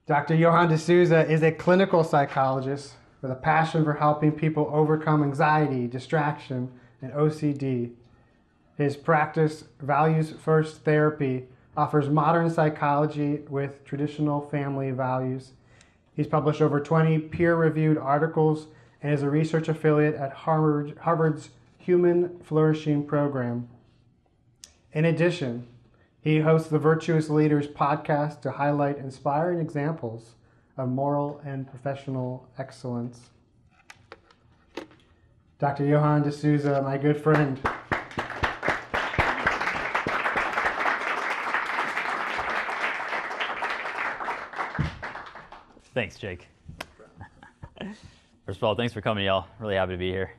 Dr. Johann D'Souza is a clinical psychologist with a passion for helping people overcome anxiety, distraction, and OCD. His practice, Values First Therapy, offers modern psychology with traditional family values. He's published over 20 peer-reviewed articles and is a research affiliate at Harvard's Human Flourishing Program. In addition, he hosts the Virtuous Leaders podcast to highlight inspiring examples of moral and professional excellence. Dr. Johann D'Souza, my good friend. Thanks, Jake. First of all, thanks for coming, y'all. Really happy to be here.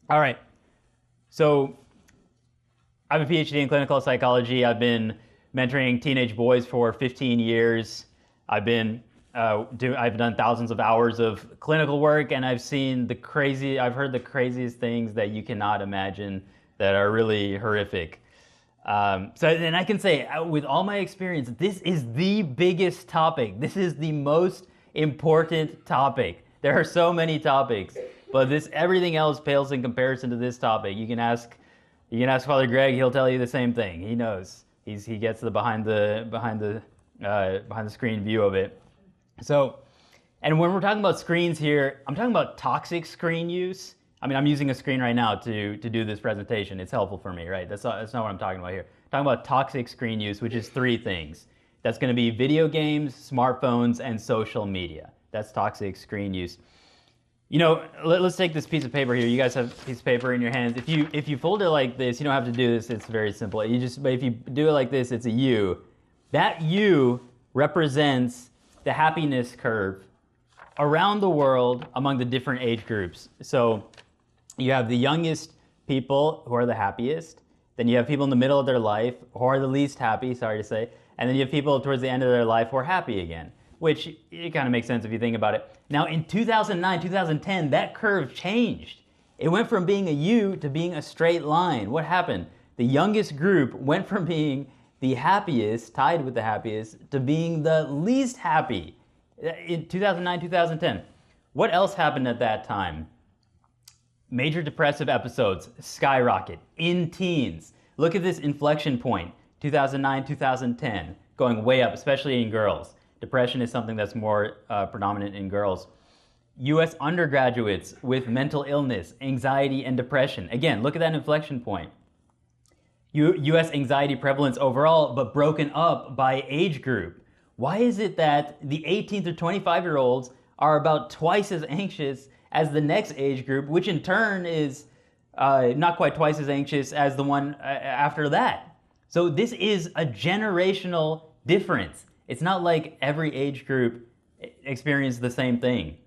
All right. So I have a PhD in clinical psychology. I've been mentoring teenage boys for 15 years. I've done thousands of hours of clinical work, and I've heard the craziest things that you cannot imagine that are really horrific. And I can say, with all my experience, this is the biggest topic. This is the most important topic. There are so many topics, but everything else pales in comparison to this topic. You can ask Father Greg; he'll tell you the same thing. He knows. He gets the behind the screen view of it. So, and when we're talking about screens here, I'm talking about toxic screen use. I mean, I'm using a screen right now to do this presentation. It's helpful for me, right? That's not what I'm talking about here. I'm talking about toxic screen use, which is three things. That's going to be video games, smartphones, and social media. That's toxic screen use. You know, let's take this piece of paper here. You guys have a piece of paper in your hands. If you fold it like this, you don't have to do this. It's very simple. But if you do it like this, it's a U. That U represents the happiness curve around the world among the different age groups. So you have the youngest people who are the happiest. Then you have people in the middle of their life who are the least happy, sorry to say. And then you have people towards the end of their life who are happy again, which it kind of makes sense if you think about it. Now in 2009, 2010, that curve changed. It went from being a U to being a straight line. What happened? The youngest group went from being the happiest, tied with the happiest, to being the least happy in 2009, 2010. What else happened at that time? Major depressive episodes skyrocket in teens. Look at this inflection point, 2009, 2010, going way up, especially in girls. Depression is something that's more predominant in girls. U.S. undergraduates with mental illness, anxiety, and depression. Again, look at that inflection point. U.S. anxiety prevalence overall, but broken up by age group. Why is it that the 18 to 25-year-olds are about twice as anxious as the next age group, which in turn is not quite twice as anxious as the one after that? So this is a generational difference. It's not like every age group experienced the same thing.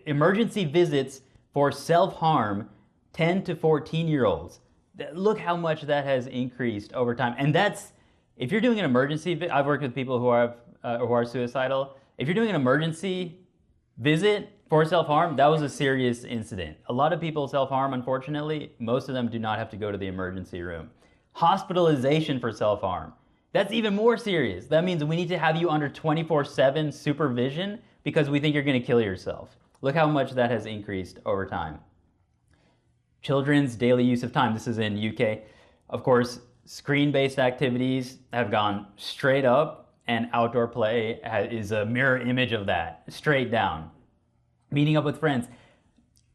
Emergency visits for self-harm, 10 to 14-year-olds. Look how much that has increased over time. And that's, if you're doing an emergency, I've worked with people who are suicidal. If you're doing an emergency visit for self-harm, that was a serious incident. A lot of people self-harm, unfortunately. Most of them do not have to go to the emergency room. Hospitalization for self-harm. That's even more serious. That means we need to have you under 24/7 supervision because we think you're going to kill yourself. Look how much that has increased over time. Children's daily use of time. This is in UK. Of course, screen-based activities have gone straight up, and outdoor play is a mirror image of that, straight down. Meeting up with friends.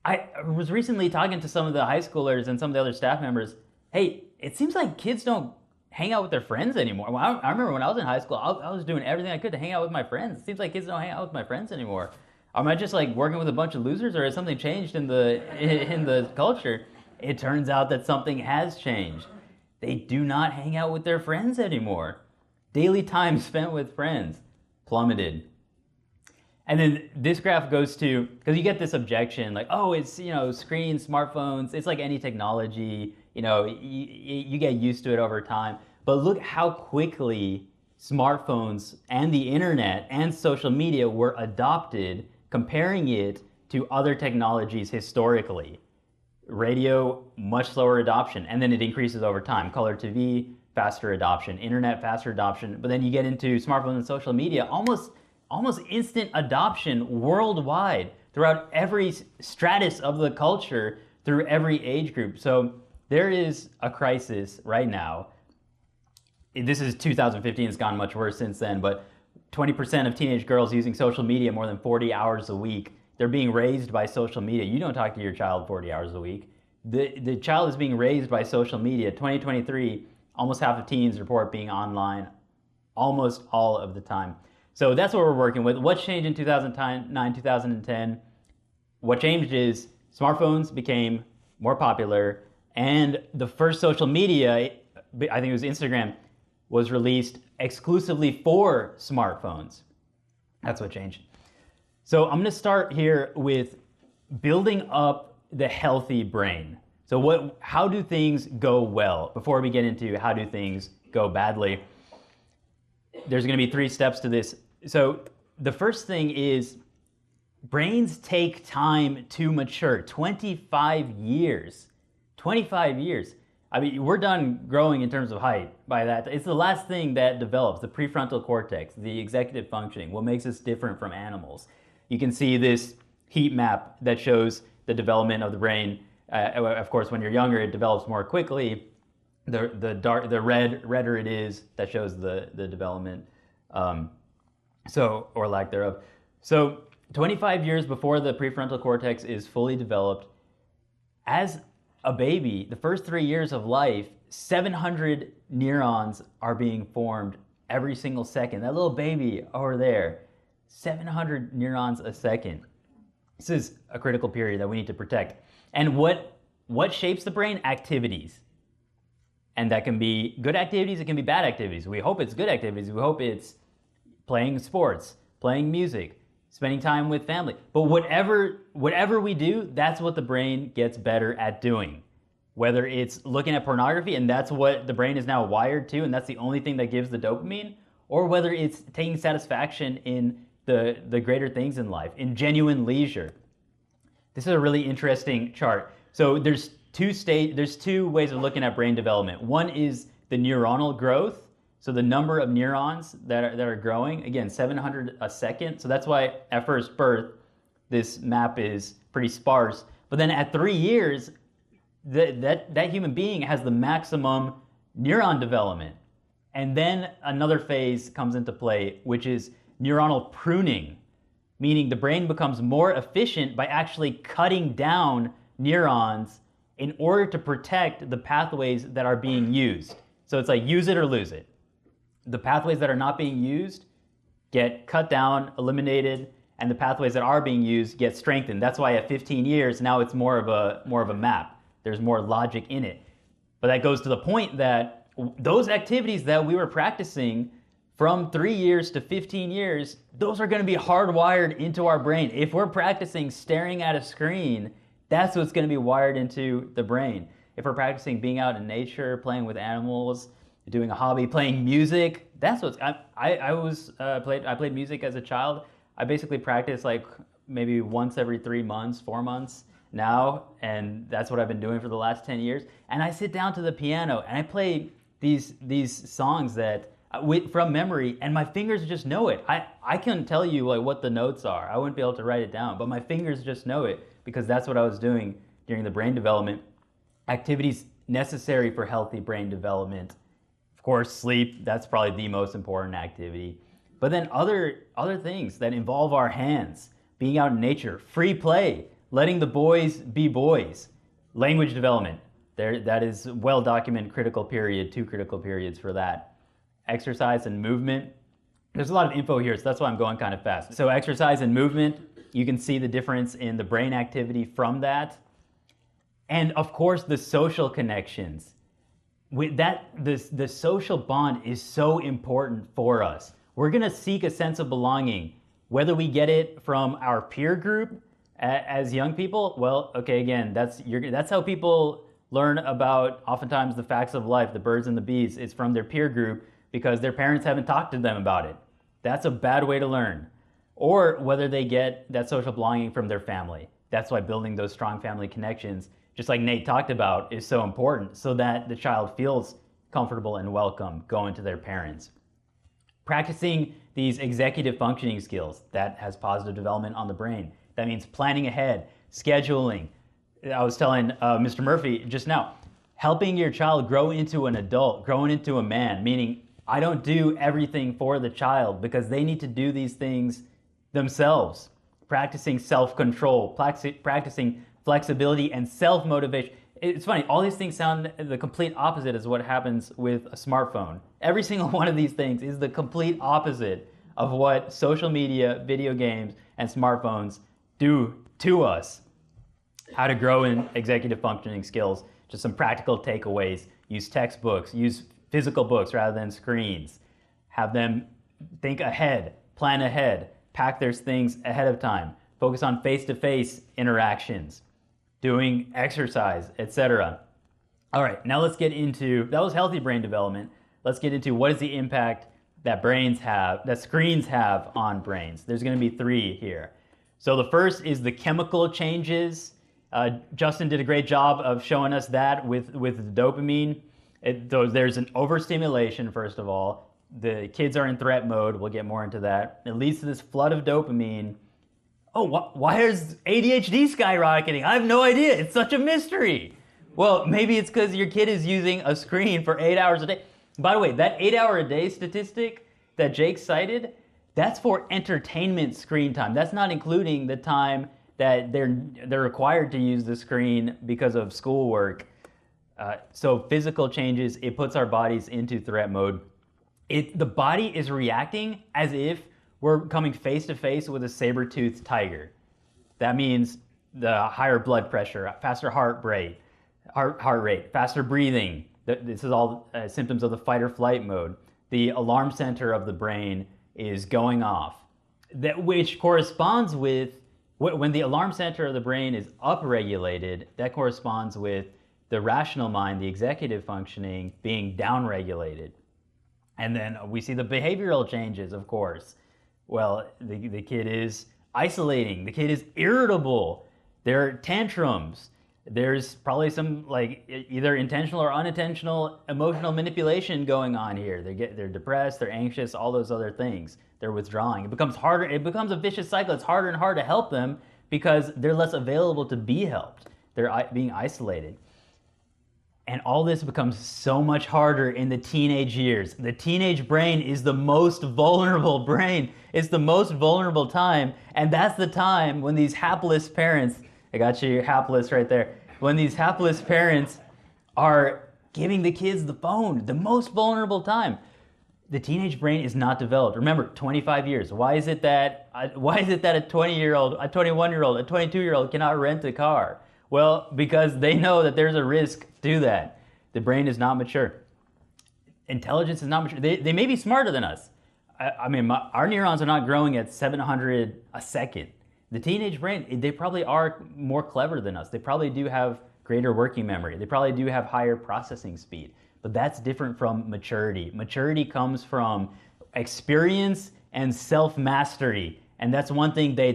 I was recently talking to some of the high schoolers and some of the other staff members. Hey, it seems like kids don't hang out with their friends anymore. Well, I remember when I was in high school, I was doing everything I could to hang out with my friends. It seems like kids don't hang out with my friends anymore. Am I just like working with a bunch of losers, or has something changed in the culture? It turns out that something has changed. They do not hang out with their friends anymore. Daily time spent with friends plummeted. And then this graph goes to, because you get this objection like, oh, it's, screens, smartphones, it's like any technology, you get used to it over time. But look how quickly smartphones and the internet and social media were adopted, comparing it to other technologies historically. Radio, much slower adoption, and then it increases over time. Color TV, faster adoption, internet faster adoption, but then you get into smartphones and social media, almost instant adoption worldwide throughout every stratus of the culture, through every age group. So there is a crisis right now. This is 2015, it's gone much worse since then, but 20% of teenage girls using social media more than 40 hours a week. They're being raised by social media. You don't talk to your child 40 hours a week. The child is being raised by social media. 2023, almost half of teens report being online almost all of the time. So that's what we're working with. What changed in 2009, 2010? What changed is smartphones became more popular, and the first social media, I think it was Instagram, was released exclusively for smartphones. That's what changed. So I'm going to start here with building up the healthy brain. So how do things go well? Before we get into how do things go badly, there's going to be 3 steps to this. So the first thing is brains take time to mature. 25 years. 25 years. I mean, we're done growing in terms of height by that. It's the last thing that develops, the prefrontal cortex, the executive functioning, what makes us different from animals. You can see this heat map that shows the development of the brain. Of course, when you're younger, it develops more quickly. The redder it is, that shows the development, or lack thereof. So 25 years before the prefrontal cortex is fully developed, as a baby, the first 3 years of life, 700 neurons are being formed every single second. That little baby over there, 700 neurons a second. This is a critical period that we need to protect. And what shapes the brain? Activities. And that can be good activities, it can be bad activities. We hope it's good activities. We hope it's playing sports, playing music, spending time with family. But whatever we do, that's what the brain gets better at doing. Whether it's looking at pornography, and that's what the brain is now wired to, and that's the only thing that gives the dopamine, or whether it's taking satisfaction in the greater things in life, in genuine leisure. This is a really interesting chart. So there's two ways of looking at brain development. One is the neuronal growth. So the number of neurons that are growing, again, 700 a second. So that's why at first birth, this map is pretty sparse. But then at 3 years, that human being has the maximum neuron development. And then another phase comes into play, which is neuronal pruning, meaning the brain becomes more efficient by actually cutting down neurons in order to protect the pathways that are being used. So it's like use it or lose it. The pathways that are not being used get cut down, eliminated, and the pathways that are being used get strengthened. That's why at 15 years, now it's more of a map. There's more logic in it. But that goes to the point that those activities that we were practicing from 3 years to 15 years, those are going to be hardwired into our brain. If we're practicing staring at a screen, that's what's going to be wired into the brain. If we're practicing being out in nature, playing with animals, doing a hobby, playing music, that's what's... I played music as a child. I basically practice like maybe once every 3 months, 4 months now, and that's what I've been doing for the last 10 years. And I sit down to the piano and I play these songs that from memory, and my fingers just know it. I couldn't tell you like what the notes are. I wouldn't be able to write it down, but my fingers just know it because that's what I was doing during the brain development. Activities necessary for healthy brain development. Of course, sleep, that's probably the most important activity. But then other things that involve our hands, being out in nature, free play, letting the boys be boys, language development. That is well-documented critical period, 2 critical periods for that. Exercise and movement. There's a lot of info here, so that's why I'm going kind of fast. So exercise and movement, you can see the difference in the brain activity from that. And of course, the social connections. With that, the social bond is so important for us. We're going to seek a sense of belonging, whether we get it from our peer group as young people. Well, okay, again, that's how people learn about oftentimes the facts of life, the birds and the bees. It's from their peer group because their parents haven't talked to them about it. That's a bad way to learn. Or whether they get that social belonging from their family. That's why building those strong family connections, just like Nate talked about, is so important so that the child feels comfortable and welcome going to their parents. Practicing these executive functioning skills, that has positive development on the brain. That means planning ahead, scheduling. I was telling Mr. Murphy just now, helping your child grow into an adult, growing into a man, meaning I don't do everything for the child because they need to do these things themselves. Practicing self-control, practicing flexibility and self-motivation. It's funny, all these things sound the complete opposite is what happens with a smartphone. Every single one of these things is the complete opposite of what social media, video games, and smartphones do to us. How to grow in executive functioning skills, just some practical takeaways. Use textbooks, use physical books rather than screens. Have them think ahead, plan ahead, pack their things ahead of time. Focus on face-to-face interactions, doing exercise, etc. All right, now let's get into, that was healthy brain development. Let's get into what is the impact that screens have on brains. There's going to be 3 here. So the first is the chemical changes. Justin did a great job of showing us that with dopamine. There's an overstimulation, first of all. The kids are in threat mode. We'll get more into that. It leads to this flood of dopamine. Oh, why is ADHD skyrocketing? I have no idea. It's such a mystery. Well, maybe it's because your kid is using a screen for 8 hours a day. By the way, that 8-hour-a-day statistic that Jake cited, that's for entertainment screen time. That's not including the time that they're required to use the screen because of schoolwork. So physical changes, it puts our bodies into threat mode. The body is reacting as if we're coming face to face with a saber-toothed tiger. That means the higher blood pressure, faster heart rate, faster breathing. This is all symptoms of the fight or flight mode. The alarm center of the brain is going off, which corresponds with when the alarm center of the brain is upregulated, that corresponds with the rational mind, the executive functioning, being downregulated. And then we see the behavioral changes, of course. Well, the kid is isolating. The kid is irritable. There are tantrums. There's probably some either intentional or unintentional emotional manipulation going on here. They're depressed, they're anxious, all those other things. They're withdrawing. It becomes harder. It becomes a vicious cycle. It's harder and harder to help them because they're less available to be helped. They're being isolated. And all this becomes so much harder in the teenage years. The teenage brain is the most vulnerable brain. It's the most vulnerable time. And that's the time when these hapless parents, I got you hapless right there, when these hapless parents are giving the kids the phone, the most vulnerable time. The teenage brain is not developed. Remember, 25 years. Why is it that a 20-year-old, a 21-year-old, a 22-year-old cannot rent a car? Well, because they know that there's a risk to that. The brain is not mature. Intelligence is not mature. They may be smarter than us. Our neurons are not growing at 700 a second. The teenage brain, they probably are more clever than us. They probably do have greater working memory. They probably do have higher processing speed. But that's different from maturity. Maturity comes from experience and self-mastery. And that's one thing they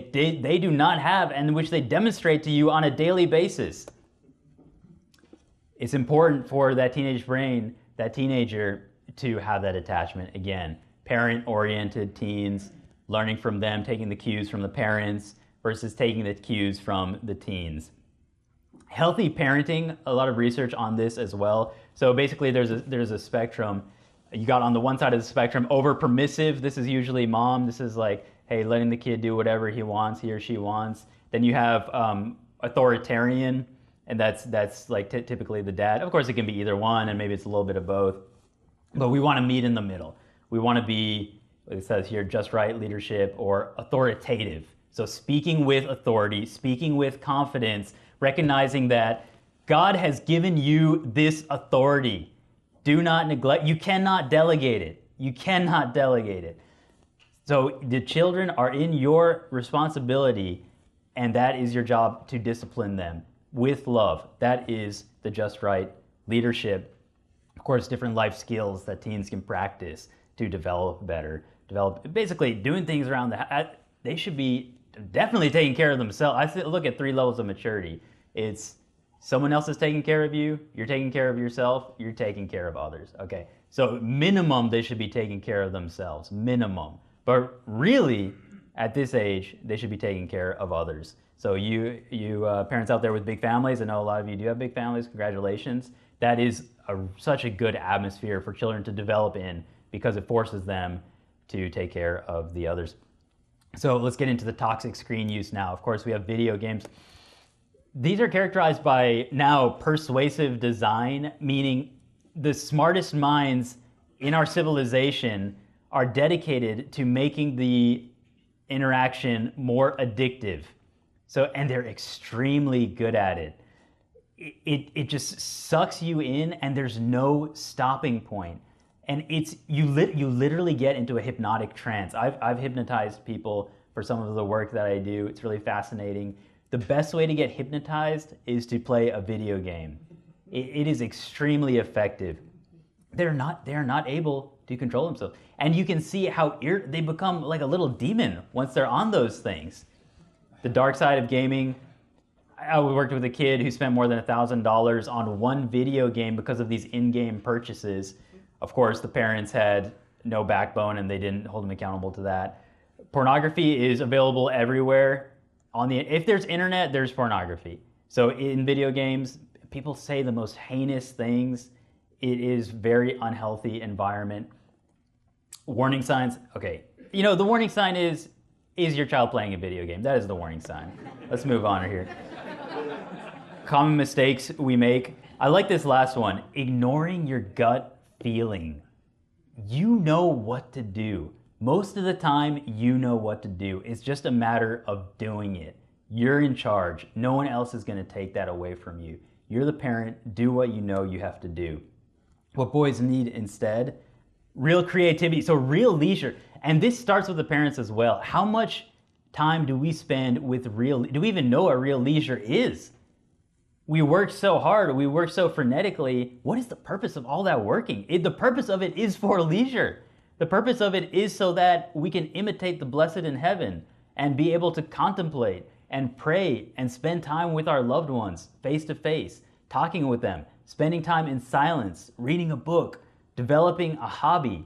do not have and which they demonstrate to you on a daily basis. It's important for that teenage brain, that teenager, to have that attachment. Again, parent-oriented teens, learning from them, taking the cues from the parents versus taking the cues from the teens. Healthy parenting, a lot of research on this as well. So basically there's a spectrum. You got on the one side of the spectrum, over-permissive. This is usually mom. This is like, hey, letting the kid do whatever he or she wants. Then you have authoritarian, and that's like typically the dad. Of course, it can be either one, and maybe it's a little bit of both. But we want to meet in the middle. We want to be, it says here, just right leadership or authoritative. So speaking with authority, speaking with confidence, recognizing that God has given you this authority. Do not neglect. You cannot delegate it. You cannot delegate it. So the children are in your responsibility, and that is your job to discipline them with love. That is the just right leadership. Of course, different life skills that teens can practice to develop better. Basically doing things around the house. They should be definitely taking care of themselves. I look at 3 levels of maturity. It's Someone else is taking care of you, you're taking care of yourself, you're taking care of others. Okay, so minimum, they should be taking care of themselves, minimum. But really, at this age, they should be taking care of others. So you parents out there with big families, I know a lot of you do have big families, congratulations. That is such a good atmosphere for children to develop in because it forces them to take care of the others. So let's get into the toxic screen use now. Of course, we have video games. These are characterized by now persuasive design, meaning the smartest minds in our civilization are dedicated to making the interaction more addictive. So, and they're extremely good at it. It just sucks you in, and there's no stopping point. And it's you literally get into a hypnotic trance. I've hypnotized people for some of the work that I do. It's really fascinating. The best way to get hypnotized is to play a video game. It is extremely effective. They are not able to control themselves, and you can see how they become like a little demon once they're on those things. The dark side of gaming. I worked with a kid who spent more than $1,000 on one video game because of these in-game purchases. Of course, the parents had no backbone and they didn't hold him accountable to that. Pornography is available everywhere. If there's internet, there's pornography. So in video games, people say the most heinous things. It is very unhealthy environment. Warning signs. Okay, the warning sign is your child playing a video game? That is the warning sign. Let's move on here. Common mistakes we make. I like this last one. Ignoring your gut feeling. You know what to do. Most of the time, you know what to do. It's just a matter of doing it. You're in charge. No one else is going to take that away from you. You're the parent. Do what you know you have to do. What boys need instead? Real creativity. So real leisure. And this starts with the parents as well. How much time do we spend with do we even know what real leisure is? We work so hard, we work so frenetically. What is the purpose of all that working? The purpose of it is for leisure. The purpose of it is so that we can imitate the blessed in heaven and be able to contemplate and pray and spend time with our loved ones face to face, talking with them, spending time in silence, reading a book, developing a hobby.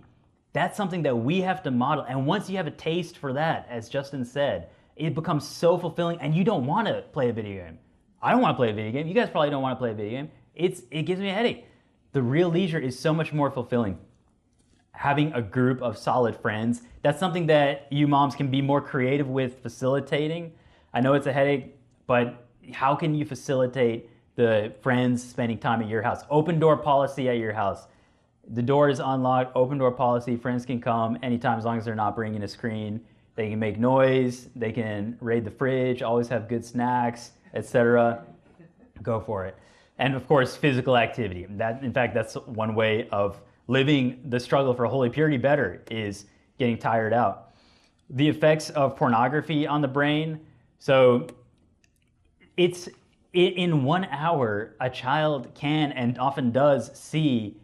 That's something that we have to model. And once you have a taste for that, as Justin said, it becomes so fulfilling, and you don't want to play a video game. I don't want to play a video game. You guys probably don't want to play a video game. It gives me a headache. The real leisure is so much more fulfilling. Having a group of solid friends, that's something that you moms can be more creative with facilitating. I know it's a headache, but how can you facilitate the friends spending time at your house? Open door policy at your house. The door is unlocked, open door policy, friends can come anytime as long as they're not bringing a screen. They can make noise, they can raid the fridge, always have good snacks, etc. Go for it. And of course, physical activity. In fact, that's one way of living the struggle for holy purity better, is getting tired out. The effects of pornography on the brain. So in 1 hour, a child can and often does see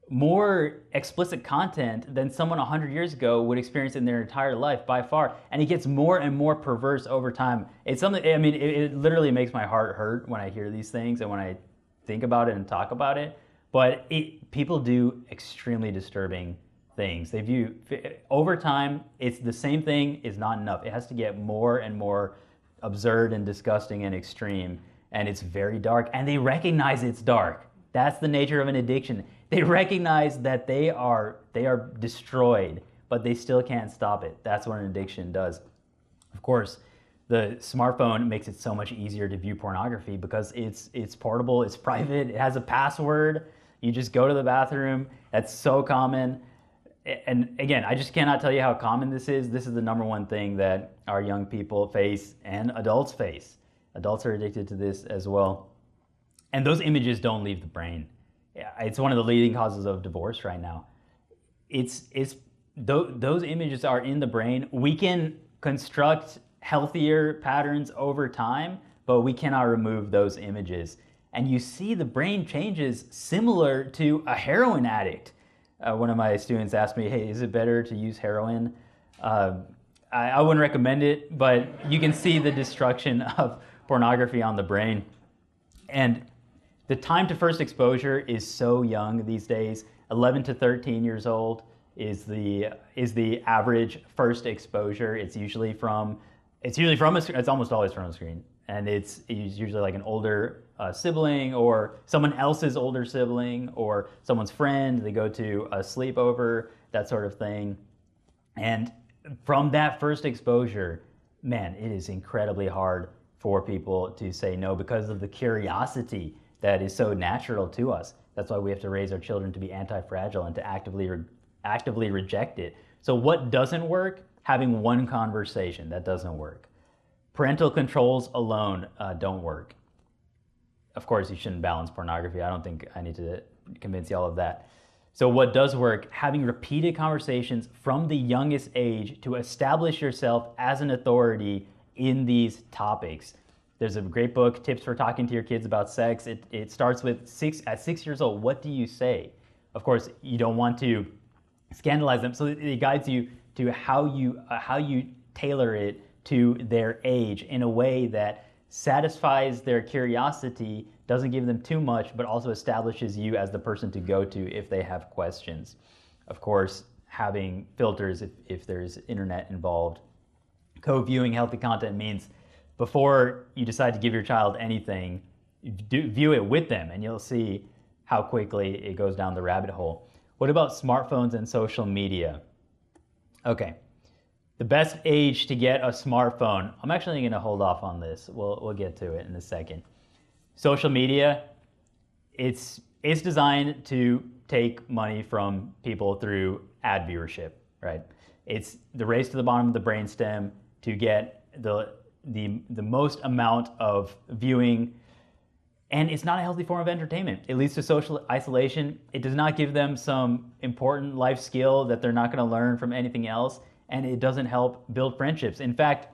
more explicit content than someone 100 years ago would experience in their entire life by far. And it gets more and more perverse over time. It's something, it literally makes my heart hurt when I hear these things and when I think about it and talk about it. But people do extremely disturbing things. They view, over time, it's the same thing is not enough. It has to get more and more absurd and disgusting and extreme. And it's very dark. And they recognize it's dark. That's the nature of an addiction. They recognize that they are destroyed, but they still can't stop it. That's what an addiction does. Of course, the smartphone makes it so much easier to view pornography because it's portable, it's private, it has a password. You just go to the bathroom. That's so common. And again, I just cannot tell you how common this is. This is the number one thing that our young people face and adults face. Adults are addicted to this as well. And those images don't leave the brain. It's one of the leading causes of divorce right now. Those images are in the brain. We can construct healthier patterns over time, but we cannot remove those images. And you see the brain changes similar to a heroin addict. One of my students asked me, hey, is it better to use heroin? I wouldn't recommend it, but you can see the destruction of pornography on the brain. And The time to first exposure is so young these days. 11 to 13 years old is the average first exposure. It's almost always from a screen, and it's usually like an older sibling or someone else's older sibling or someone's friend. They go to a sleepover, that sort of thing. And from that first exposure, man, it is incredibly hard for people to say no because of the curiosity that is so natural to us. That's why we have to raise our children to be anti-fragile and to actively reject it. So what doesn't work? Having one conversation, that doesn't work. Parental controls alone don't work. Of course, you shouldn't balance pornography. I don't think I need to convince you all of that. So what does work? Having repeated conversations from the youngest age to establish yourself as an authority in these topics. There's a great book, Tips for Talking to Your Kids About Sex. It starts with at 6 years old, what do you say? Of course, you don't want to scandalize them, so it guides you to how you tailor it to their age in a way that satisfies their curiosity, doesn't give them too much, but also establishes you as the person to go to if they have questions. Of course, having filters if there's internet involved. Co-viewing healthy content means before you decide to give your child anything, view it with them, and you'll see how quickly it goes down the rabbit hole. What about smartphones and social media? Okay, the best age to get a smartphone, I'm actually going to hold off on this. We'll get to it in a second. Social media, it's designed to take money from people through ad viewership, right? It's the race to the bottom of the brainstem to get the most amount of viewing, and it's not a healthy form of entertainment. It leads to social isolation. It does not give them some important life skill that they're not going to learn from anything else, and it doesn't help build friendships. In fact,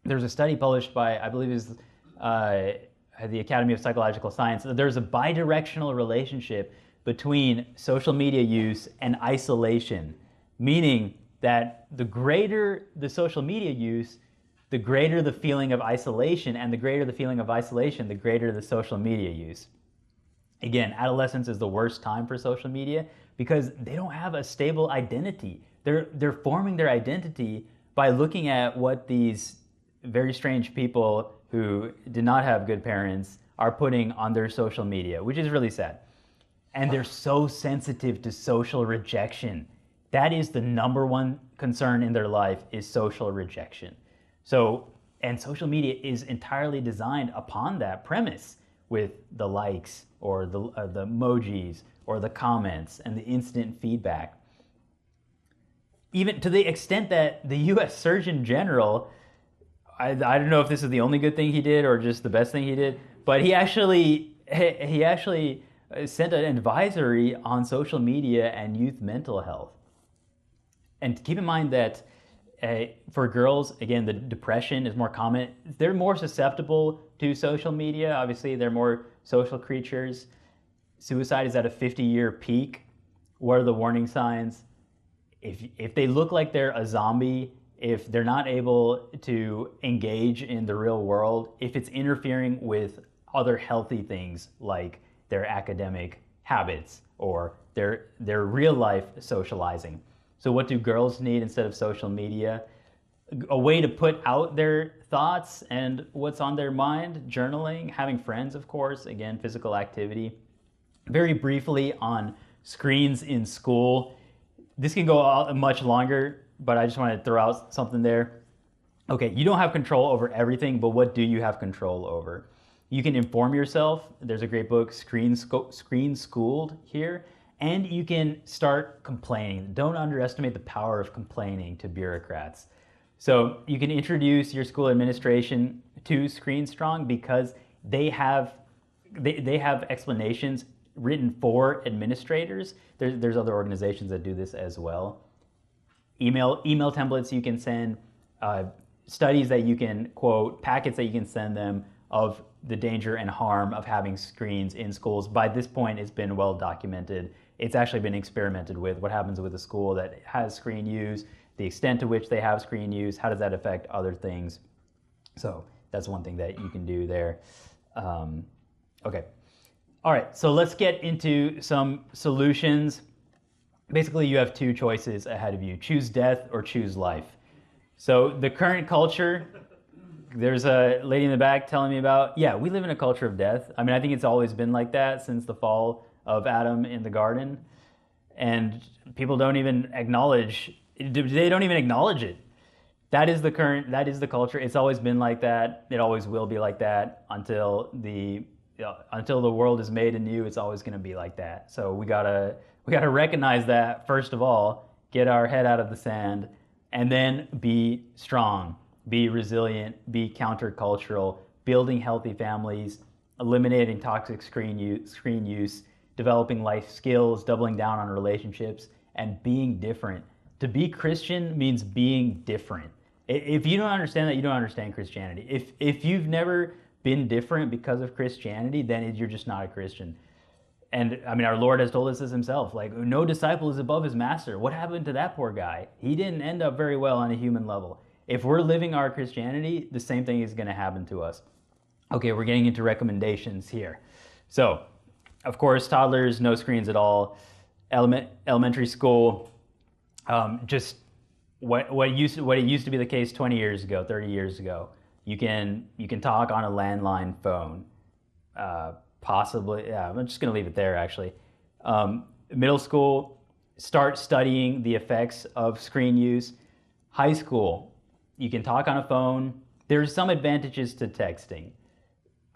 there's a study published by, I believe is the Academy of Psychological Science. There's a bidirectional relationship between social media use and isolation, meaning that the greater the social media use, the greater the feeling of isolation, and the greater the feeling of isolation, the greater the social media use. Again, adolescence is the worst time for social media because they don't have a stable identity. They're forming their identity by looking at what these very strange people who did not have good parents are putting on their social media, which is really sad. And they're so sensitive to social rejection. That is the number one concern in their life, is social rejection. So, and social media is entirely designed upon that premise, with the likes or the emojis or the comments and the instant feedback. Even to the extent that the U.S. Surgeon General, I don't know if this is the only good thing he did or just the best thing he did, but he actually sent an advisory on social media and youth mental health. And keep in mind that for girls, again, the depression is more common. They're more susceptible to social media. Obviously, they're more social creatures. Suicide is at a 50-year peak. What are the warning signs? If they look like they're a zombie, if they're not able to engage in the real world, if it's interfering with other healthy things like their academic habits or their real life socializing. So what do girls need instead of social media? A way to put out their thoughts and what's on their mind, journaling, having friends, of course, again, physical activity. Very briefly on screens in school. This can go much longer, but I just wanted to throw out something there. Okay, you don't have control over everything, but what do you have control over? You can inform yourself. There's a great book, Screen Schooled, here. And you can start complaining. Don't underestimate the power of complaining to bureaucrats. So you can introduce your school administration to Screen Strong because they have explanations written for administrators. There's other organizations that do this as well. Email templates you can send, studies that you can quote, packets that you can send them of the danger and harm of having screens in schools. By this point, it's been well documented. It's actually been experimented with. What happens with a school that has screen use, the extent to which they have screen use, how does that affect other things? So that's one thing that you can do there. Okay. All right, so let's get into some solutions. Basically, you have two choices ahead of you. Choose death or choose life. So the current culture, there's a lady in the back telling me about, yeah, we live in a culture of death. I mean, I think it's always been like that since the fall of Adam in the garden. And people don't even acknowledge, they don't even acknowledge it. That is the culture. It's always been like that. It always will be like that until the world is made anew. It's always going to be like that. So we gotta recognize that first of all, get our head out of the sand, and then be strong, be resilient, be countercultural, building healthy families, eliminating toxic screen use, developing life skills, doubling down on relationships, and being different. To be Christian means being different. If you don't understand that, you don't understand Christianity. If you've never been different because of Christianity, then you're just not a Christian. And I mean, our Lord has told us this himself, like, no disciple is above his master. What happened to that poor guy? He didn't end up very well on a human level. If we're living our Christianity, the same thing is going to happen to us. Okay, we're getting into recommendations here. So, of course, toddlers, no screens at all. Elementary school, just what it used to be the case 20 years ago, 30 years ago. You can talk on a landline phone. Possibly, yeah, I'm just going to leave it there, actually. Middle school, start studying the effects of screen use. High school, you can talk on a phone. There's some advantages to texting.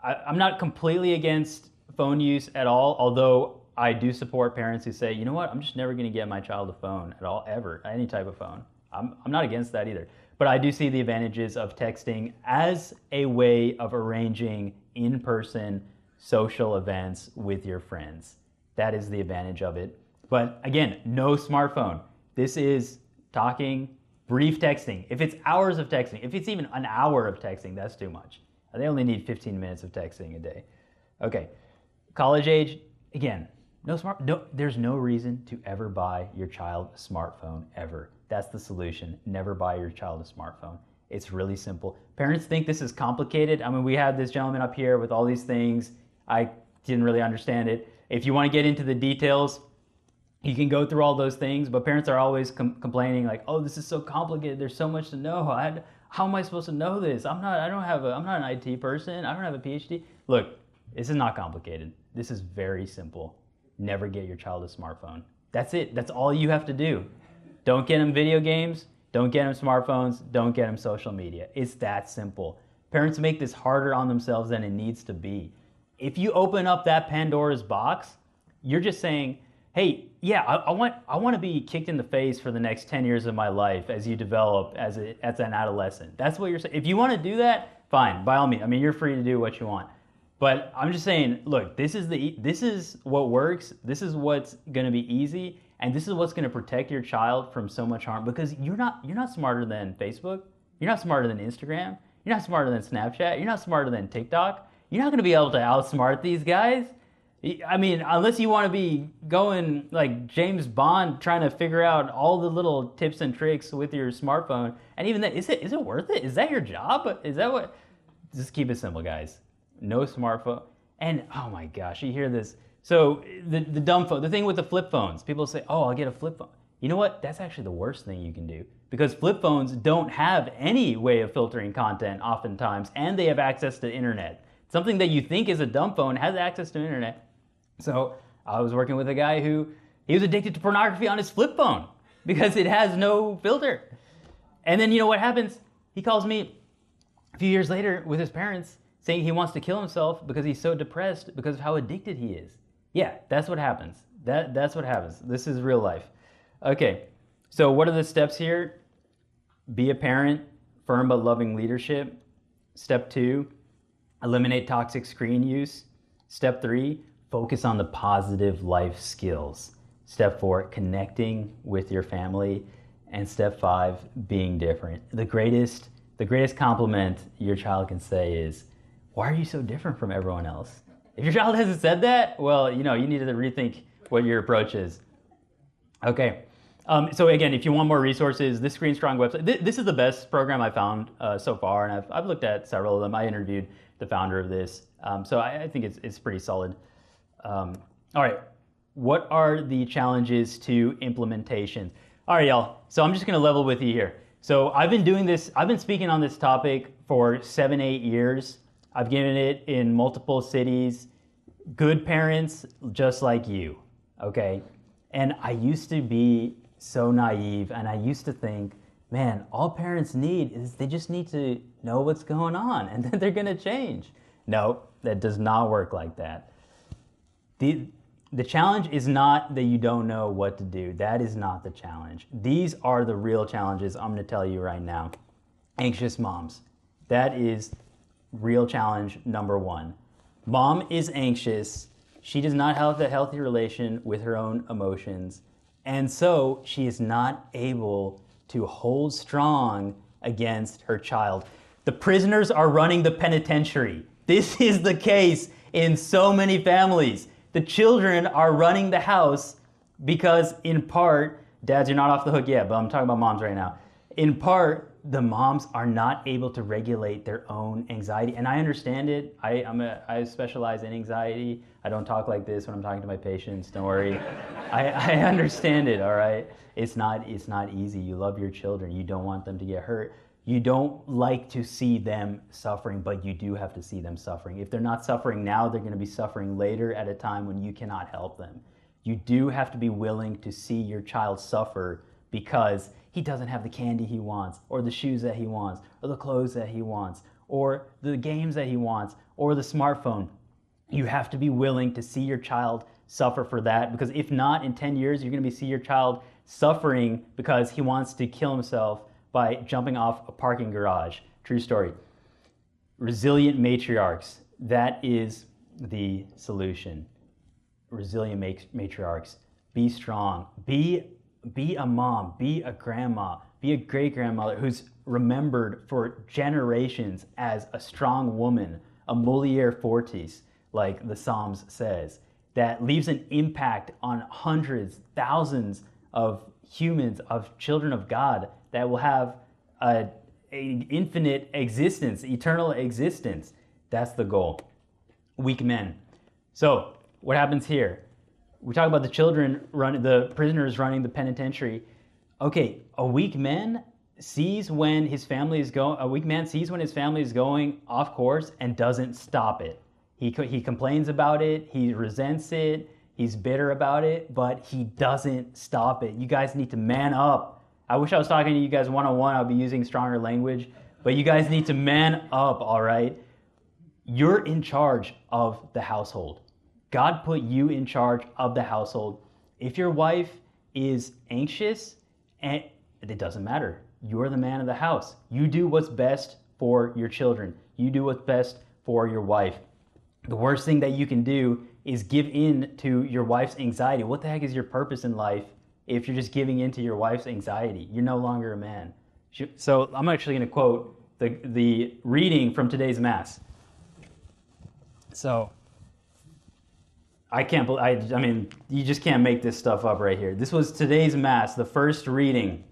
I'm not completely against phone use at all, although I do support parents who say, you know what, I'm just never going to get my child a phone at all, ever, any type of phone. I'm not against that either. But I do see the advantages of texting as a way of arranging in-person social events with your friends. That is the advantage of it. But again, no smartphone. This is talking, brief texting. If it's hours of texting, if it's even an hour of texting, that's too much. They only need 15 minutes of texting a day. Okay, college age, again, there's no reason to ever buy your child a smartphone, ever. That's the solution. Never buy your child a smartphone. It's really simple. Parents think this is complicated. I mean, we have this gentleman up here with all these things. I didn't really understand it. If you want to get into the details, you can go through all those things, but parents are always complaining like, oh, this is so complicated. There's so much to know. How am I supposed to know this? I'm not an IT person. I don't have a PhD. Look, this is not complicated. This is very simple. Never get your child a smartphone. That's it. That's all you have to do. Don't get them video games. Don't get them smartphones. Don't get them social media. It's that simple. Parents make this harder on themselves than it needs to be. If you open up that Pandora's box, you're just saying, hey, yeah, I want to be kicked in the face for the next 10 years of my life as you develop as an adolescent. That's what you're saying. If you want to do that, fine, by all means. I mean, you're free to do what you want. But I'm just saying, look, this is what works. This is what's going to be easy, and this is what's going to protect your child from so much harm. Because you're not smarter than Facebook. You're not smarter than Instagram. You're not smarter than Snapchat. You're not smarter than TikTok. You're not going to be able to outsmart these guys. I mean, unless you want to be going like James Bond, trying to figure out all the little tips and tricks with your smartphone. And even then, is it worth it? Is that your job? Is that what? Just keep it simple, guys. No smartphone. And oh my gosh, you hear this. So the dumb phone, the thing with the flip phones, people say, oh, I'll get a flip phone. You know what? That's actually the worst thing you can do, because flip phones don't have any way of filtering content oftentimes, and they have access to internet. Something that you think is a dumb phone has access to internet. So I was working with a guy he was addicted to pornography on his flip phone because it has no filter. And then you know what happens? He calls me a few years later with his parents saying he wants to kill himself because he's so depressed because of how addicted he is. Yeah, that's what happens. That's what happens. This is real life. Okay, so what are the steps here? Be a parent, firm but loving leadership. Step 2, eliminate toxic screen use. Step 3, focus on the positive life skills. Step 4, connecting with your family. And step 5, being different. The greatest compliment your child can say is, why are you so different from everyone else? If your child hasn't said that, well, you need to rethink what your approach is. Okay. So again, if you want more resources, this Screen Strong website, this is the best program I found so far, and I've looked at several of them. I interviewed the founder of this, so I think it's pretty solid. All right, what are the challenges to implementation? All right, y'all, so I'm just gonna level with you here. So I've been speaking on this topic for 7-8 years. I've given it in multiple cities. Good parents just like you, okay? And I used to be so naive, and I used to think, man, all parents need is they just need to know what's going on, and then they're gonna change. No, that does not work like that. The challenge is not that you don't know what to do. That is not the challenge. These are the real challenges I'm going to tell you right now. Anxious moms. That is real challenge number one. Mom is anxious. She does not have a healthy relation with her own emotions. And so she is not able to hold strong against her child. The prisoners are running the penitentiary. This is the case in so many families. The children are running the house because, in part, dads, you're not off the hook yet, but I'm talking about moms right now. In part, the moms are not able to regulate their own anxiety. And I understand it. I specialize in anxiety. I don't talk like this when I'm talking to my patients. Don't worry. I understand it, all right? It's not easy. You love your children. You don't want them to get hurt. You don't like to see them suffering, but you do have to see them suffering. If they're not suffering now, they're going to be suffering later at a time when you cannot help them. You do have to be willing to see your child suffer because he doesn't have the candy he wants, or the shoes that he wants, or the clothes that he wants, or the games that he wants, or the smartphone. You have to be willing to see your child suffer for that, because if not, in 10 years, you're going to see your child suffering because he wants to kill himself by jumping off a parking garage. True story. Resilient matriarchs. That is the solution. Resilient matriarchs. Be strong. Be a mom. Be a grandma. Be a great-grandmother who's remembered for generations as a strong woman, a mulier fortis, like the Psalms says, that leaves an impact on hundreds, thousands of humans, of children of God, that will have an infinite existence, eternal existence. That's the goal. Weak men. So what happens here? We talk about the prisoners running the penitentiary. Okay, a weak man sees when his family is going off course and doesn't stop it. He complains about it, he resents it, he's bitter about it, but he doesn't stop it. You guys need to man up. I wish I was talking to you guys one-on-one. I'll be using stronger language, but you guys need to man up, all right? You're in charge of the household. God put you in charge of the household. If your wife is anxious, and it doesn't matter. You're the man of the house. You do what's best for your children. You do what's best for your wife. The worst thing that you can do is give in to your wife's anxiety. What the heck is your purpose in life if you're just giving in to your wife's anxiety? You're no longer a man. So I'm actually going to quote the reading from today's Mass. So I mean, you just can't make this stuff up right here. This was today's Mass, the first reading.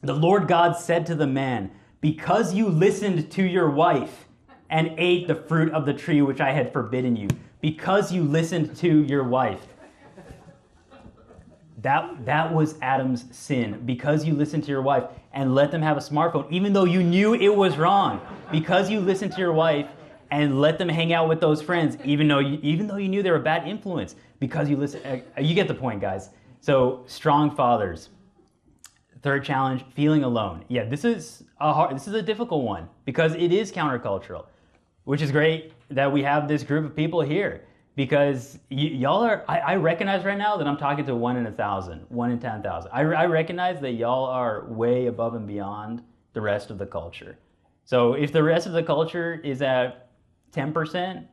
The Lord God said to the man, "Because you listened to your wife and ate the fruit of the tree which I had forbidden you." Because you listened to your wife. That was Adam's sin. Because you listened to your wife and let them have a smartphone, even though you knew it was wrong. Because you listened to your wife and let them hang out with those friends, even though you knew they were a bad influence. Because you listen, you get the point, guys. So strong fathers. Third challenge: feeling alone. Yeah, this is a difficult one because it is countercultural, which is great that we have this group of people here. Because y'all are, I recognize right now that I'm talking to 1 in 1,000, 1 in 10,000. I recognize that y'all are way above and beyond the rest of the culture. So if the rest of the culture is at 10%,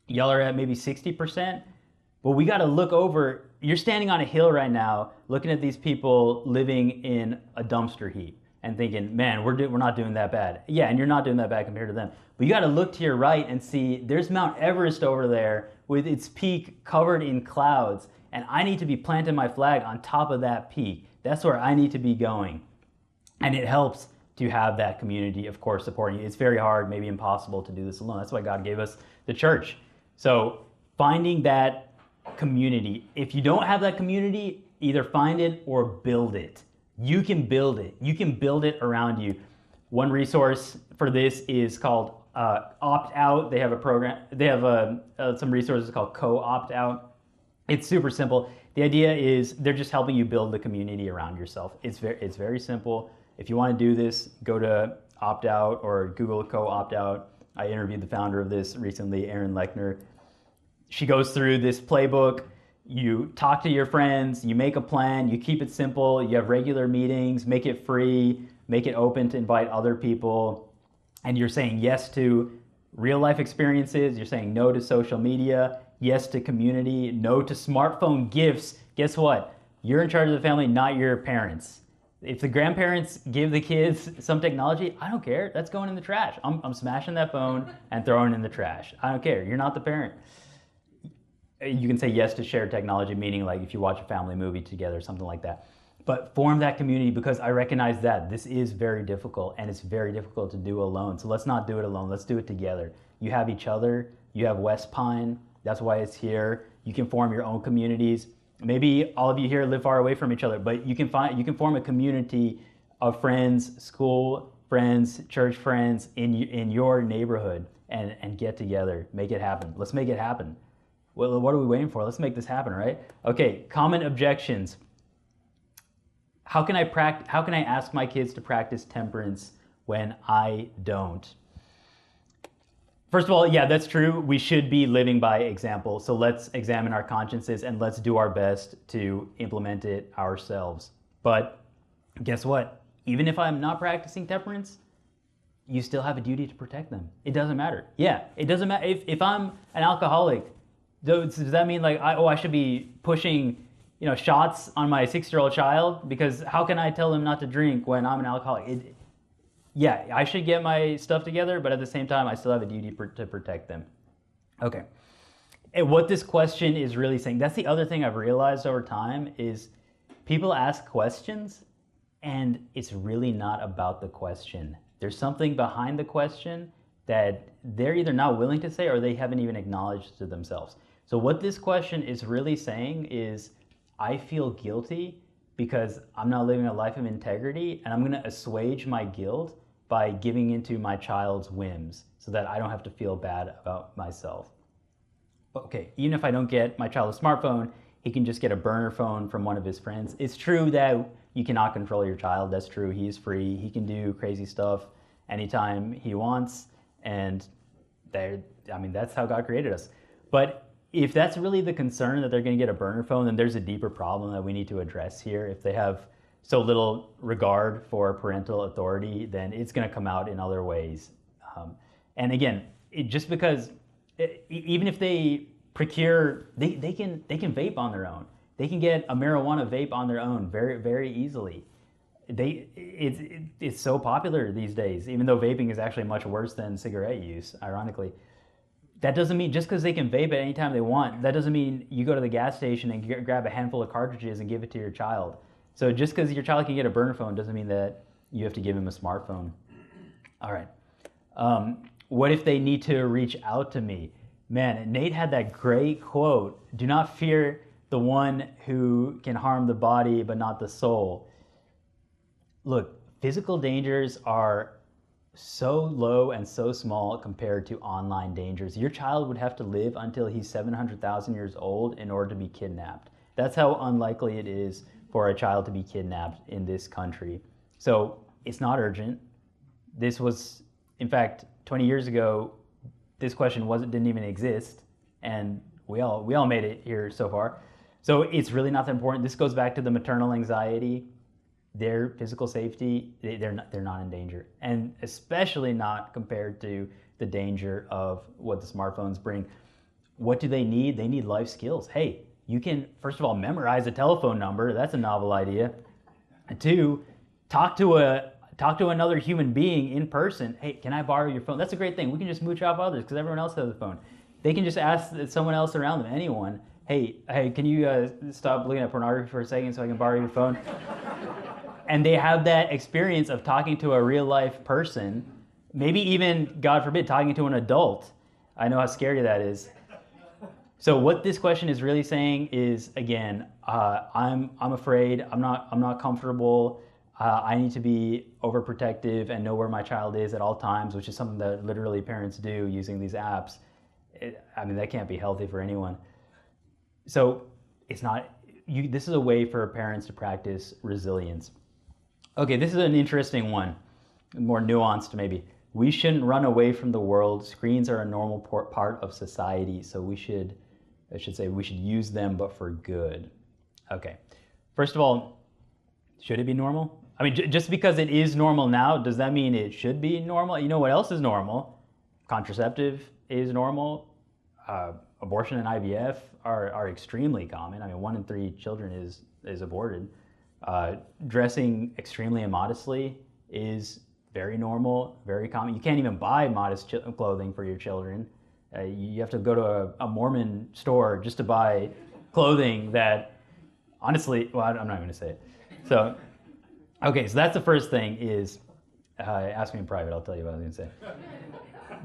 y'all are at maybe 60%, but we got to look over. You're standing on a hill right now, looking at these people living in a dumpster heap and thinking, man, we're not doing that bad. Yeah, and you're not doing that bad compared to them. But you got to look to your right and see there's Mount Everest over there with its peak covered in clouds, and I need to be planting my flag on top of that peak. That's where I need to be going. And it helps to have that community, of course, supporting you. It's very hard, maybe impossible to do this alone. That's why God gave us the church. So finding that community. If you don't have that community, either find it or build it. You can build it. You can build it around you. One resource for this is called Opt Out. They have a program. They have some resources called Co-Opt Out. It's super simple. The idea is they're just helping you build the community around yourself. It's very simple. If you want to do this, go to Opt Out or Google Co-Opt Out. I interviewed the founder of this recently, Erin Lechner. She goes through this playbook. You talk to your friends, you make a plan, you keep it simple, you have regular meetings, make it free, make it open to invite other people, and you're saying yes to real life experiences, you're saying no to social media, yes to community, no to smartphone gifts. Guess what? You're in charge of the family, not your parents. If the grandparents give the kids some technology, I don't care, that's going in the trash. I'm smashing that phone and throwing it in the trash. I don't care, you're not the parent. You can say yes to shared technology, meaning like if you watch a family movie together, something like that. But form that community, because I recognize that this is very difficult and it's very difficult to do alone. So let's not do it alone, let's do it together. You have each other, you have West Pine, that's why it's here. You can form your own communities. Maybe all of you here live far away from each other, but you can form a community of friends, school friends, church friends in your neighborhood and get together, make it happen. Let's make it happen. Well, what are we waiting for? Let's make this happen, right? Okay, common objections. How can I ask my kids to practice temperance when I don't? First of all, yeah, that's true. We should be living by example. So let's examine our consciences and let's do our best to implement it ourselves. But guess what? Even if I'm not practicing temperance, you still have a duty to protect them. It doesn't matter. Yeah, it doesn't matter. If I'm an alcoholic, does that mean like I should be pushing shots on my 6-year-old child? Because how can I tell them not to drink when I'm an alcoholic? Yeah, I should get my stuff together, but at the same time, I still have a duty to protect them. Okay. And what this question is really saying, that's the other thing I've realized over time, is people ask questions and it's really not about the question. There's something behind the question that they're either not willing to say or they haven't even acknowledged to themselves. So what this question is really saying is, I feel guilty because I'm not living a life of integrity, and I'm going to assuage my guilt by giving into my child's whims so that I don't have to feel bad about myself. Okay, even if I don't get my child a smartphone, he can just get a burner phone from one of his friends. It's true that you cannot control your child. That's true. He is free. He can do crazy stuff anytime he wants, and that's how God created us. But if that's really the concern, that they're going to get a burner phone, then there's a deeper problem that we need to address here. If they have so little regard for parental authority, then it's going to come out in other ways. And again, just because, even if they procure, they can vape on their own. They can get a marijuana vape on their own very, very easily. It's so popular these days, even though vaping is actually much worse than cigarette use, ironically. That doesn't mean, just because they can vape at any time they want, that doesn't mean you go to the gas station and grab a handful of cartridges and give it to your child. So just because your child can get a burner phone doesn't mean that you have to give him a smartphone. All right. What if they need to reach out to me? Man, Nate had that great quote, "Do not fear the one who can harm the body but not the soul." Look, physical dangers are so low and so small compared to online dangers. Your child would have to live until he's 700,000 years old in order to be kidnapped. That's how unlikely it is for a child to be kidnapped in this country. So it's not urgent. This was, in fact, 20 years ago, this question didn't even exist, and we all made it here so far. So it's really not that important. This goes back to the maternal anxiety. Their physical safety, they're not in danger, and especially not compared to the danger of what the smartphones bring. What do they need? They need life skills. Hey, you can, first of all, memorize a telephone number. That's a novel idea. And 2, talk to another human being in person. Hey, can I borrow your phone? That's a great thing. We can just mooch off others because everyone else has a phone. They can just ask someone else around them, anyone. Hey, can you stop looking at pornography for a second so I can borrow your phone? And they have that experience of talking to a real life person, maybe even, God forbid, talking to an adult. I know how scary that is. So what this question is really saying is, again, I'm afraid, I'm not comfortable. I need to be overprotective and know where my child is at all times, which is something that literally parents do using these apps. I mean, that can't be healthy for anyone. So it's not. This is a way for parents to practice resilience. Okay, this is an interesting one, more nuanced maybe. We shouldn't run away from the world. Screens are a normal part of society, so we should use them, but for good. Okay, first of all, should it be normal? I mean, just because it is normal now, does that mean it should be normal? You know what else is normal? Contraceptive is normal. Abortion and IVF are extremely common. I mean, 1 in 3 children is aborted. Dressing extremely immodestly is very normal, very common. You can't even buy modest clothing for your children. You have to go to a Mormon store just to buy clothing that, honestly, well, I'm not going to say it. So, okay, so that's the first thing is, ask me in private, I'll tell you what I was going to say.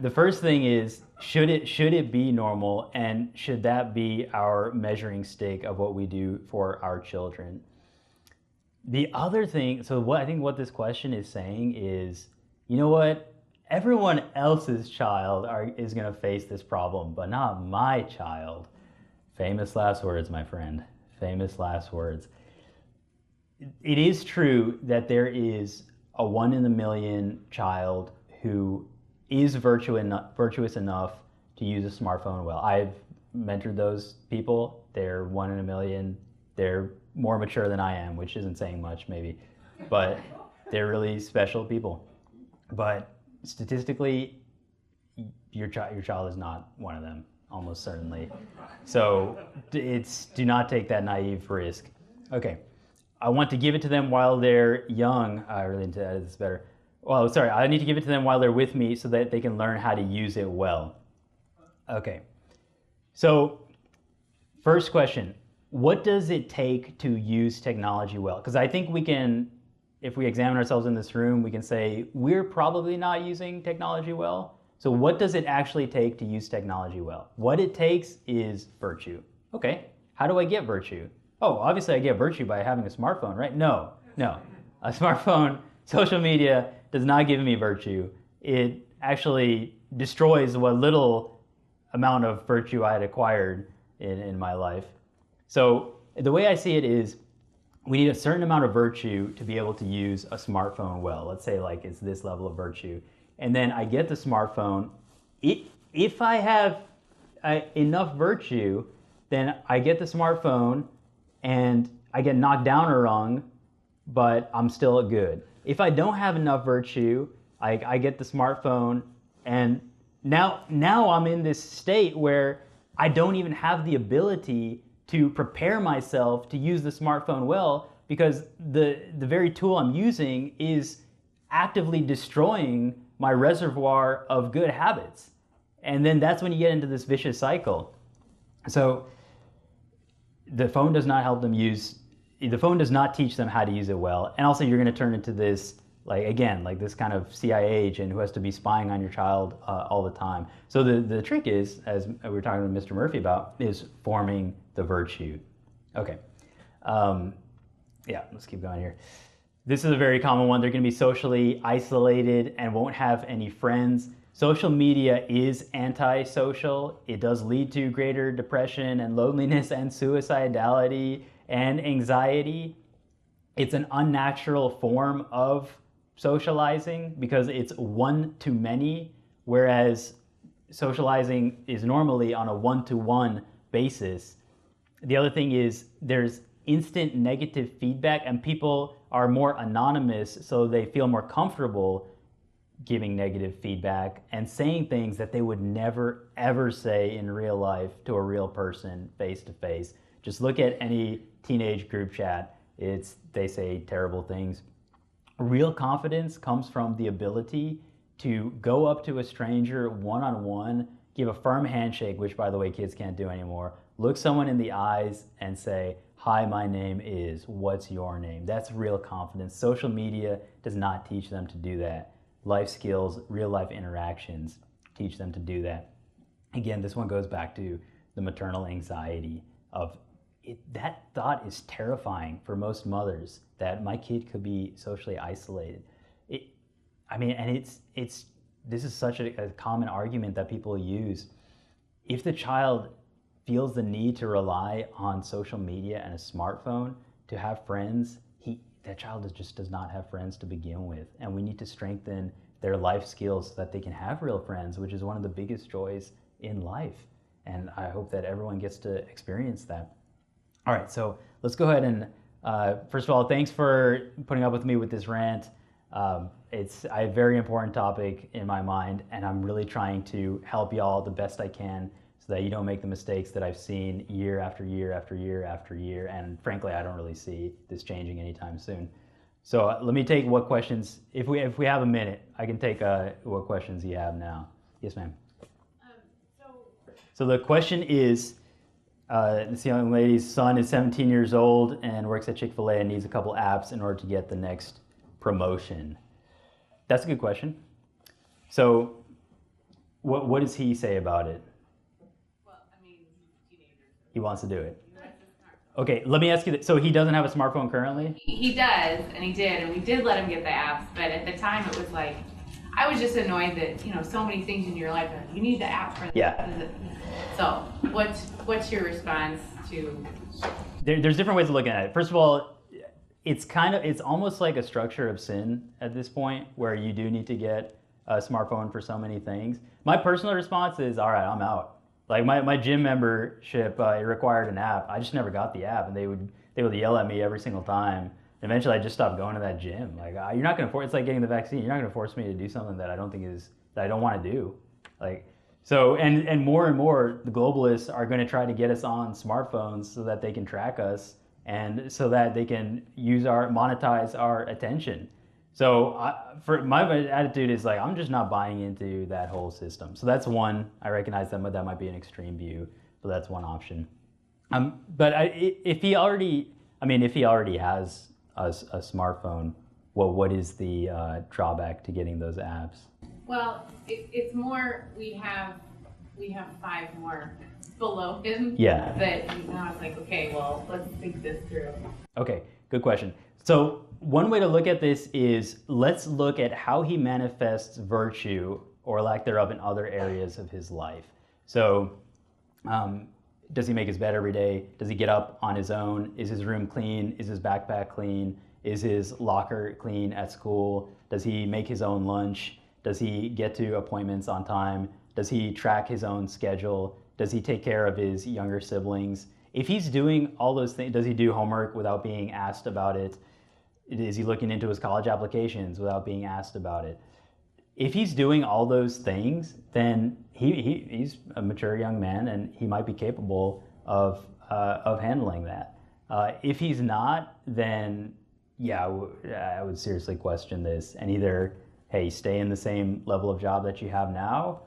The first thing is, should it be normal, and should that be our measuring stick of what we do for our children? The other thing, so I think what this question is saying is, you know what? Everyone else's child is going to face this problem, but not my child. Famous last words, my friend. Famous last words. It is true that there is a 1 in a million child who is virtuous enough to use a smartphone well. I've mentored those people. They're 1 in a million. They're more mature than I am, which isn't saying much maybe, but they're really special people. But statistically, your child is not one of them, almost certainly. So do not take that naive risk. Okay, I want to give it to them while they're young. I really need to edit this better. Well, sorry, I need to give it to them while they're with me so that they can learn how to use it well. Okay, so first question, what does it take to use technology well? Because I think we can, if we examine ourselves in this room, we can say we're probably not using technology well. So what does it actually take to use technology well? What it takes is virtue. Okay, how do I get virtue? Oh, obviously I get virtue by having a smartphone, right? No. A smartphone, social media does not give me virtue. It actually destroys what little amount of virtue I had acquired in my life. So the way I see it is we need a certain amount of virtue to be able to use a smartphone well. Let's say like it's this level of virtue. And then I get the smartphone. If I have enough virtue, then I get the smartphone and I get knocked down a rung, but I'm still good. If I don't have enough virtue, I get the smartphone, and now I'm in this state where I don't even have the ability to prepare myself to use the smartphone well, because the very tool I'm using is actively destroying my reservoir of good habits. And then that's when you get into this vicious cycle. So the phone does not help them use, the phone does not teach them how to use it well. And also you're going to turn into this, like this kind of CIA agent who has to be spying on your child all the time. So the trick is, as we were talking to Mr. Murphy about, is forming the virtue. Okay. Let's keep going here. This is a very common one. They're going to be socially isolated and won't have any friends. Social media is antisocial. It does lead to greater depression and loneliness and suicidality and anxiety. It's an unnatural form of socializing because it's one to many, whereas socializing is normally on a one-to-one basis. The other thing is there's instant negative feedback, and people are more anonymous, so they feel more comfortable giving negative feedback and saying things that they would never ever say in real life to a real person face to face. Just look at any teenage group chat. They say terrible things. Real confidence comes from the ability to go up to a stranger one-on-one, give a firm handshake, which by the way kids can't do anymore, look someone in the eyes and say, "Hi, my name is, what's your name?" That's real confidence. Social media does not teach them to do that. Life skills, real life interactions teach them to do that. Again, this one goes back to the maternal anxiety of it. That thought is terrifying for most mothers, that my kid could be socially isolated. This is such a common argument that people use. If the child feels the need to rely on social media and a smartphone to have friends, that child just does not have friends to begin with. And we need to strengthen their life skills so that they can have real friends, which is one of the biggest joys in life. And I hope that everyone gets to experience that. All right, so let's go ahead and, first of all, thanks for putting up with me with this rant. It's a very important topic in my mind, and I'm really trying to help y'all the best I can so that you don't make the mistakes that I've seen year after year after year after year. And frankly, I don't really see this changing anytime soon. So let me take what questions, if we have a minute, I can take what questions you have now. Yes, ma'am. So the question is, this young lady's son is 17 years old and works at Chick-fil-A and needs a couple apps in order to get the next promotion. That's a good question. So what does he say about it? Well, I mean, teenagers. He wants to do it. Okay, let me ask you this. So he doesn't have a smartphone currently? He does, and he did, and we did let him get the apps, but at the time it was like, I was just annoyed that, so many things in your life, you need the app for that. Yeah. So what's your response to? There's different ways of looking at it. First of all, it's almost like a structure of sin at this point, where you do need to get a smartphone for so many things. My personal response is, all right, I'm out. Like my gym membership, it required an app. I just never got the app, and they would yell at me every single time. Eventually, I just stopped going to that gym. Like, you're not going to force. It's like getting the vaccine. You're not going to force me to do something that I don't want to do. Like, so and more, the globalists are going to try to get us on smartphones so that they can track us and so that they can monetize our attention. So for my attitude is like, I'm just not buying into that whole system. So that's one. I recognize that might be an extreme view, but that's one option. But if he already has a smartphone, what is the drawback to getting those apps? Well, it's more, we have 5 more below him. Yeah. That now it's like, okay, well, let's think this through. Okay, good question. So one way to look at this is, let's look at how he manifests virtue or lack thereof in other areas of his life. So does he make his bed every day? Does he get up on his own? Is his room clean? Is his backpack clean? Is his locker clean at school? Does he make his own lunch? Does he get to appointments on time? Does he track his own schedule? Does he take care of his younger siblings? If he's doing all those things, does he do homework without being asked about it? Is he looking into his college applications without being asked about it? If he's doing all those things, then he's a mature young man, and he might be capable of handling that. If he's not, then yeah, I would seriously question this, and either, hey, stay in the same level of job that you have now,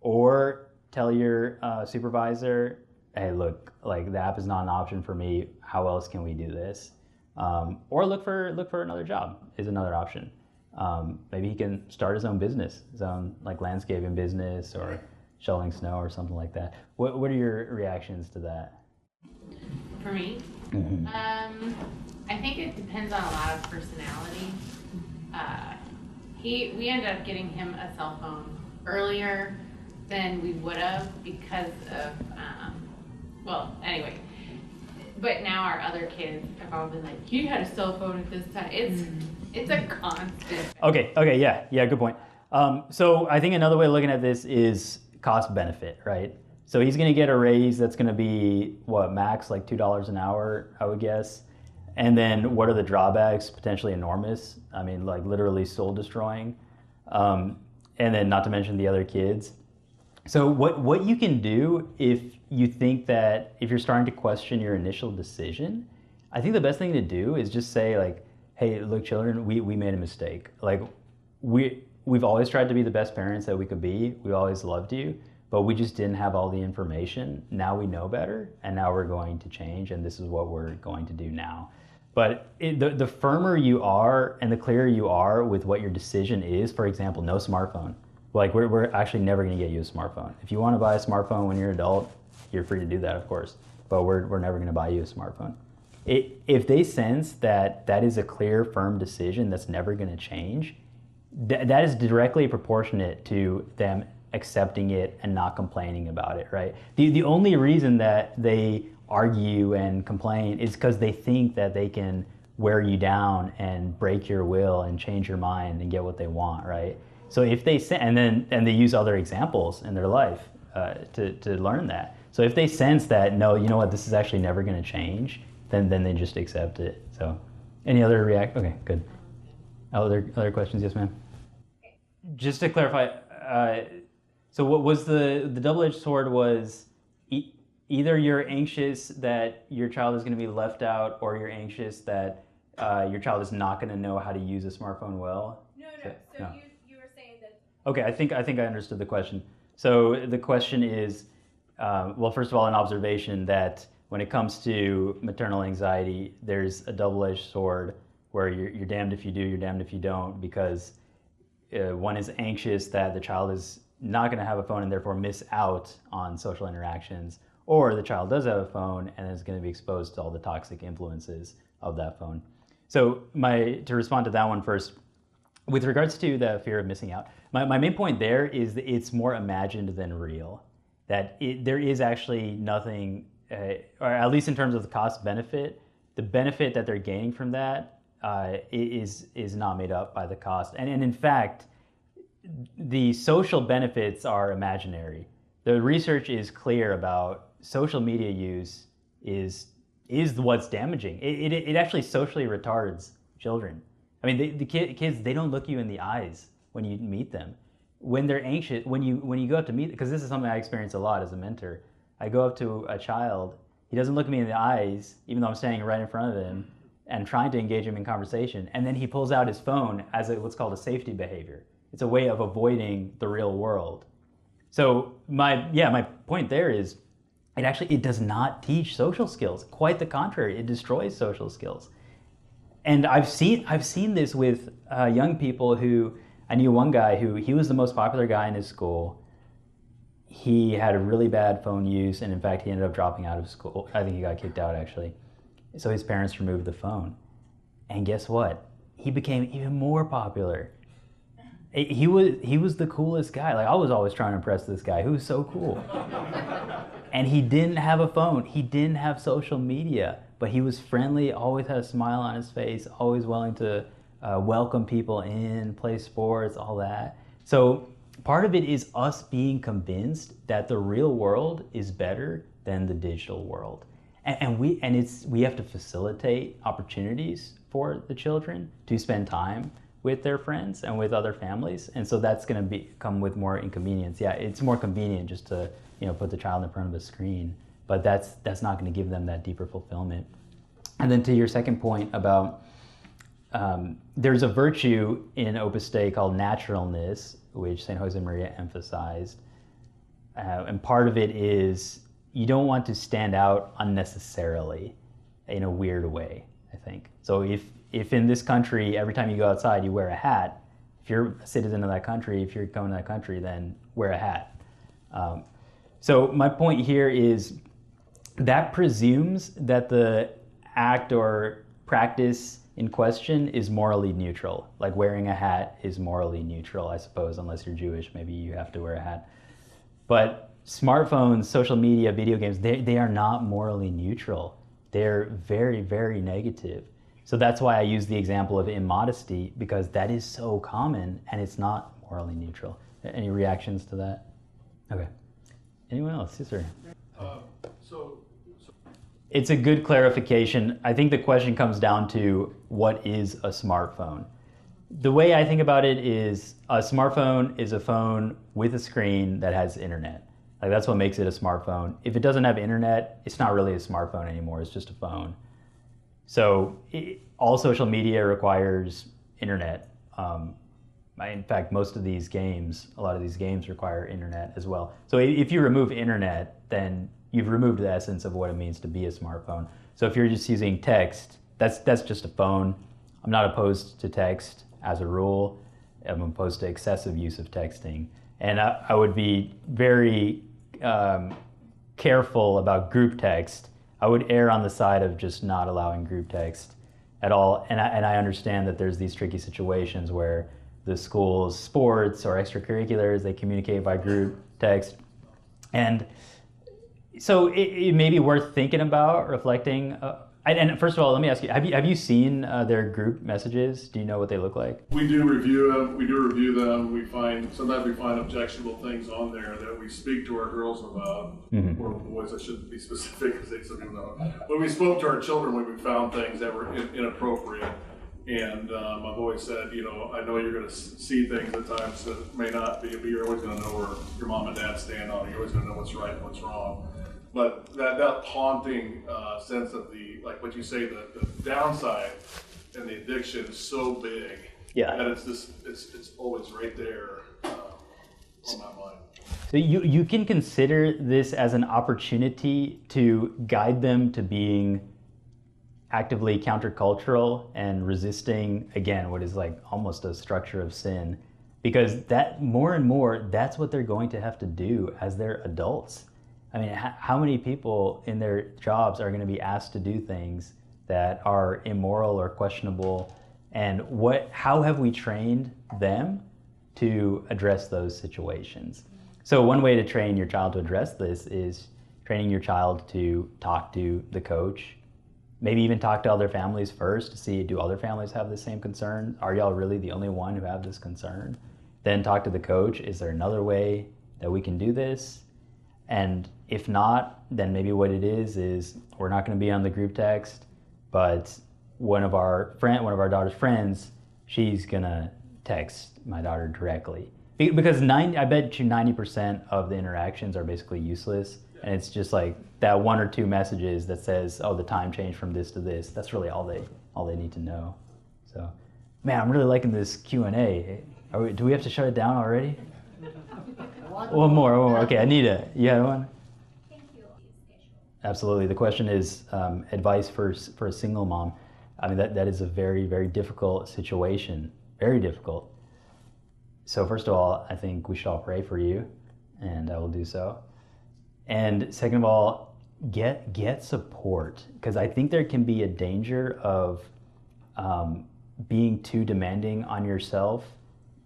or tell your supervisor, hey, look, like, the app is not an option for me. How else can we do this? Or look for another job is another option. Maybe he can start his own business, his own like landscaping business or shoveling snow or something like that. What are your reactions to that? For me, Mm-hmm. I think it depends on a lot of personality. We ended up getting him a cell phone earlier than we would have because of, anyway. But now our other kids have all been like, you had a cell phone at this time. It's a constant. Okay, yeah, good point. So I think another way of looking at this is cost benefit, right? So he's going to get a raise that's going to be, max like $2 an hour, I would guess. And then what are the drawbacks? Potentially enormous. I mean, like literally soul destroying. And then not to mention the other kids. So what you can do if you think that, if you're starting to question your initial decision, I think the best thing to do is just say like, hey, look, children, we made a mistake. Like we've always tried to be the best parents that we could be. We always loved you, but we just didn't have all the information. Now we know better, and now we're going to change, and this is what we're going to do now. But the firmer you are and the clearer you are with what your decision is, for example, no smartphone. Like we're actually never going to get you a smartphone. If you want to buy a smartphone when you're an adult, you're free to do that, of course. But we're never going to buy you a smartphone. If they sense that that is a clear, firm decision that's never going to change, that is directly proportionate to them accepting it and not complaining about it, right? The only reason that they argue and complain is because they think that they can wear you down and break your will and change your mind and get what they want, right? So if they and they use other examples in their life to learn that. So if they sense that, no, you know what, this is actually never going to change, then they just accept it. So any other Okay, good. Other questions? Yes, ma'am. Just to clarify, so what was the double-edged sword was either you're anxious that your child is going to be left out, or you're anxious that your child is not going to know how to use a smartphone well? No. So you were saying that. Okay, I think I understood the question. So the question is, well, first of all, an observation that when it comes to maternal anxiety, there's a double-edged sword where you're damned if you do, you're damned if you don't, because one is anxious that the child is not going to have a phone and therefore miss out on social interactions, or the child does have a phone and is going to be exposed to all the toxic influences of that phone. So to respond to that one first, with regards to the fear of missing out, my main point there is that it's more imagined than real. That there is actually nothing, or at least in terms of the cost benefit, the benefit that they're gaining from that is not made up by the cost. And in fact, the social benefits are imaginary. The research is clear about social media use is what's damaging. It actually socially retards children. I mean, the kids, they don't look you in the eyes when you meet them. When they're anxious, when you go up to meet, because this is something I experience a lot as a mentor. I go up to a child, he doesn't look me in the eyes, even though I'm standing right in front of him and trying to engage him in conversation. And then he pulls out his phone as what's called a safety behavior. It's a way of avoiding the real world. So my point there is, it does not teach social skills. Quite the contrary, it destroys social skills. And I've seen this with young people who, I knew one guy who, he was the most popular guy in his school. He had a really bad phone use, and in fact, he ended up dropping out of school. I think he got kicked out, actually. So his parents removed the phone. And guess what? He became even more popular. He was the coolest guy. Like, I was always trying to impress this guy who was so cool. And he didn't have a phone. He didn't have social media, but he was friendly, always had a smile on his face, always willing to welcome people in, play sports, all that. So part of it is us being convinced that the real world is better than the digital world. And we have to facilitate opportunities for the children to spend time with their friends and with other families, and so that's going to come with more inconvenience. Yeah, it's more convenient just to put the child in front of a screen, but that's not going to give them that deeper fulfillment. And then to your second point about there's a virtue in Opus Dei called naturalness, which St. Josemaria emphasized, and part of it is you don't want to stand out unnecessarily in a weird way, I think. So if in this country, every time you go outside, you wear a hat, if you're a citizen of that country, if you're going to that country, then wear a hat. So my point here is that presumes that the act or practice in question is morally neutral. Like wearing a hat is morally neutral, I suppose, unless you're Jewish, maybe you have to wear a hat. But smartphones, social media, video games, they are not morally neutral. They're very, very negative. So that's why I use the example of immodesty, because that is so common and it's not morally neutral. Any reactions to that? Okay. Anyone else? Yes, sir. It's a good clarification. I think the question comes down to what is a smartphone? The way I think about it is a smartphone is a phone with a screen that has internet. Like that's what makes it a smartphone. If it doesn't have internet, it's not really a smartphone anymore. It's just a phone. So all social media requires internet. In fact, a lot of these games require internet as well. So if you remove internet, then you've removed the essence of what it means to be a smartphone. So if you're just using text, that's just a phone. I'm not opposed to text as a rule. I'm opposed to excessive use of texting. And I would be very careful about group text. I would err on the side of just not allowing group text at all. And I understand that there's these tricky situations where the school's sports or extracurriculars, they communicate by group text. And so it may be worth thinking about, reflecting. And first of all, let me ask you, have you seen their group messages? Do you know what they look like? We do review them. We do review them. Sometimes we find objectionable things on there that we speak to our girls about, or boys. I shouldn't be specific because they some people know. But we spoke to our children when we found things that were inappropriate. And I've always said, I know you're going to see things at times that may not be, but you're always going to know where your mom and dad stand on it. You're always going to know what's right and what's wrong. But that haunting sense of like what you say, the downside and the addiction is so big that it's always right there on my mind. So you can consider this as an opportunity to guide them to being actively countercultural and resisting, again, what is like almost a structure of sin, because that more and more, that's what they're going to have to do as they're adults. I mean, how many people in their jobs are going to be asked to do things that are immoral or questionable? And how have we trained them to address those situations? So one way to train your child to address this is training your child to talk to the coach, maybe even talk to other families first to see, do other families have the same concern? Are y'all really the only one who have this concern? Then talk to the coach. Is there another way that we can do this? And if not, then maybe what it is we're not going to be on the group text, but one of our daughter's friends, she's going to text my daughter directly. Because I bet you 90% of the interactions are basically useless. And it's just like that one or two messages that says, oh, the time changed from this to this. That's really all they need to know. So, man, I'm really liking this Q&A. Do we have to shut it down already? One more. Okay, Anita, you had one? Thank you. Absolutely. The question is advice for a single mom. I mean, that is a very, very difficult situation. Very difficult. So first of all, I think we should all pray for you, and I will do so. And second of all, get support, because I think there can be a danger of being too demanding on yourself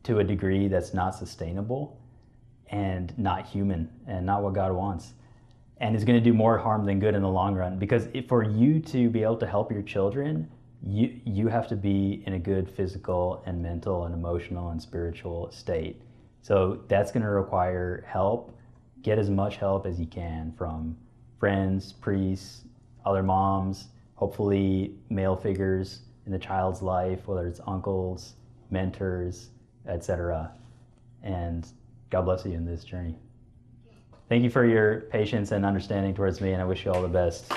to a degree that's not sustainable and not human and not what God wants. And it's going to do more harm than good in the long run, because for you to be able to help your children, you have to be in a good physical and mental and emotional and spiritual state. So that's going to require help. Get as much help as you can from friends, priests, other moms, hopefully male figures in the child's life, whether it's uncles, mentors, etc. And God bless you in this journey. Thank you for your patience and understanding towards me, and I wish you all the best.